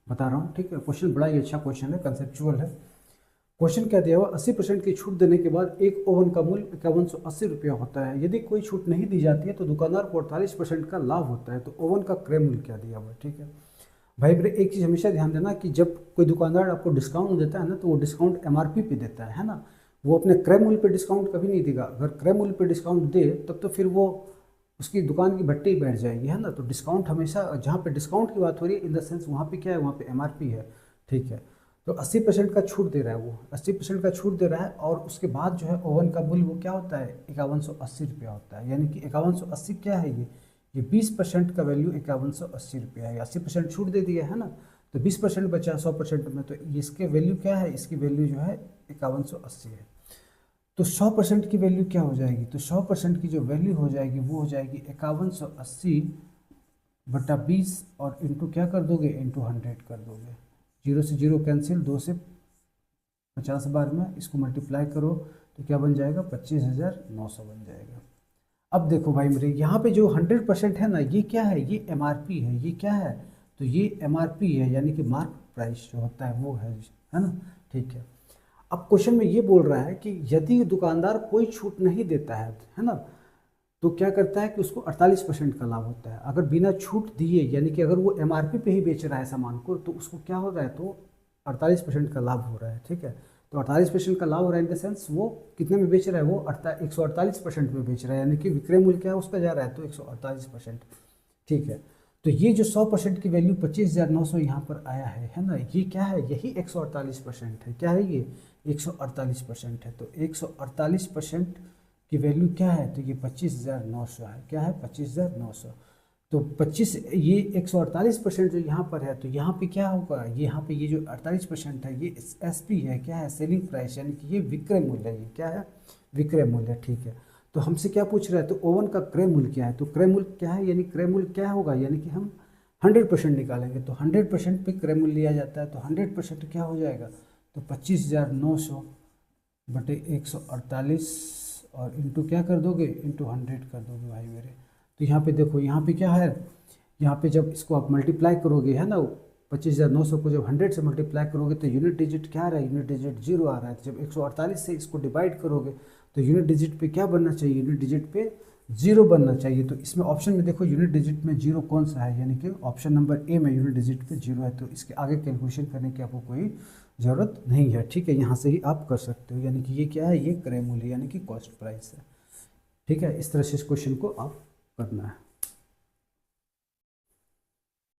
बता रहा हूँ, ठीक है। क्वेश्चन बड़ा ही अच्छा क्वेश्चन है, कंसेप्चुअल है। क्वेश्चन क्या दिया हुआ, 80% की छूट देने के बाद एक ओवन का मूल्य 5180 रुपया होता है। यदि कोई छूट नहीं दी जाती है तो दुकानदार को 48% का लाभ होता है। तो ओवन का क्रय मूल्य क्या दिया हुआ है, ठीक है भाई। मेरे एक चीज़ हमेशा ध्यान देना कि जब कोई दुकानदार आपको डिस्काउंट देता है ना, तो वो डिस्काउंट एमआरपी पे देता है ना। वो अपने क्रय मूल्य पे डिस्काउंट कभी नहीं देगा। अगर क्रय मूल्य पे डिस्काउंट दे तब तो फिर वो उसकी दुकान की भट्टी बैठ जाएगी, है ना। तो डिस्काउंट हमेशा, जहाँ पे डिस्काउंट की बात हो रही है इन द सेंस, वहाँ पे क्या है, वहाँ पे एमआरपी है, ठीक है। तो 80% का छूट दे रहा है, वो 80% का छूट दे रहा है। और उसके बाद जो है ओवन का मूल्य वो क्या होता है, 5180 रुपया होता है। यानी कि 5180 क्या है, ये 20% का वैल्यू 5180 रुपया है। 80% छूट दे दिया है ना, तो 20% बचा 100% में। तो इसके वैल्यू क्या है, इसकी वैल्यू जो है 5180 है। तो 100% की वैल्यू क्या हो जाएगी, तो 100% की जो वैल्यू हो जाएगी वो हो जाएगी 5180 बटा 20 और इंटू क्या कर दोगे, इंटू 100 कर दोगे। 0 से 0 कैंसिल, 2 से 50 बार में इसको मल्टीप्लाई करो तो क्या बन जाएगा, 25,900 बन जाएगा। अब देखो भाई मेरे, यहाँ पे जो 100% है ना, ये क्या है, ये एमआरपी है। ये क्या है, तो ये एमआरपी है, यानी कि मार्क प्राइस जो होता है वो है ना, ठीक है। अब क्वेश्चन में ये बोल रहा है कि यदि दुकानदार कोई छूट नहीं देता है ना, तो क्या करता है कि उसको 48% का लाभ होता है। अगर बिना छूट दिए, यानी कि अगर वो एमआरपी पे ही बेच रहा है सामान को, तो उसको क्या हो रहा है, तो 48% का लाभ हो रहा है, ठीक है। तो 48% का लाभ हो रहा है इन द सेंस वो कितने में बेच रहा है, वो 148% में बेच रहा है। यानी कि विक्रय मूल्य क्या है उसका जा रहा है, तो 148%, ठीक है। तो ये जो 100% की वैल्यू 25,900 यहाँ पर आया है ना, ये क्या है, यही 148% है। क्या है ये, 148% है। तो 148% की वैल्यू क्या है, तो ये 25,900 है। क्या है, 25,900। तो 25, ये 148% जो यहाँ पर है, तो यहाँ पे क्या होगा, ये यहाँ पे ये जो 48% है ये एसपी है, क्या है, सेलिंग प्राइस, यानी कि ये विक्रय मूल्य है। ये क्या है, विक्रय मूल्य, ठीक है। तो हमसे क्या पूछ रहा है, तो ओवन का क्रय मूल्य क्या है, तो क्रय मूल्य क्या है, यानी क्रय मूल्य क्या होगा, यानी कि हम 100% निकालेंगे। तो 100% पे क्रय मूल्य लिया जाता है। तो 100% क्या हो जाएगा, तो 25,900 बटे 148 और इंटू क्या कर दोगे, इंटू 100 कर दोगे भाई मेरे। तो यहाँ पे देखो, यहाँ पे क्या है, यहाँ पे जब इसको आप मल्टीप्लाई करोगे, है ना, 25,900 को जब 100 से मल्टीप्लाई करोगे तो यूनिट डिजिट क्या आ रहा है, यूनिट डिजिट 0 आ रहा है। तो जब 148 से इसको डिवाइड करोगे तो यूनिट डिजिट पे क्या बनना चाहिए, यूनिट डिजिट पे 0 बनना चाहिए। तो इसमें ऑप्शन में देखो यूनिट डिजिट में 0 कौन सा है, यानी कि ऑप्शन नंबर ए में यूनिट डिजिट पे 0 है। तो इसके आगे कैलकुलेशन करने की आपको कोई ज़रूरत नहीं है, ठीक है। यहाँ से ही आप कर सकते हो, यानी कि ये क्या है, ये क्रय मूल्य यानी कि कॉस्ट प्राइस है, ठीक है। इस तरह से इस क्वेश्चन को आप करना है।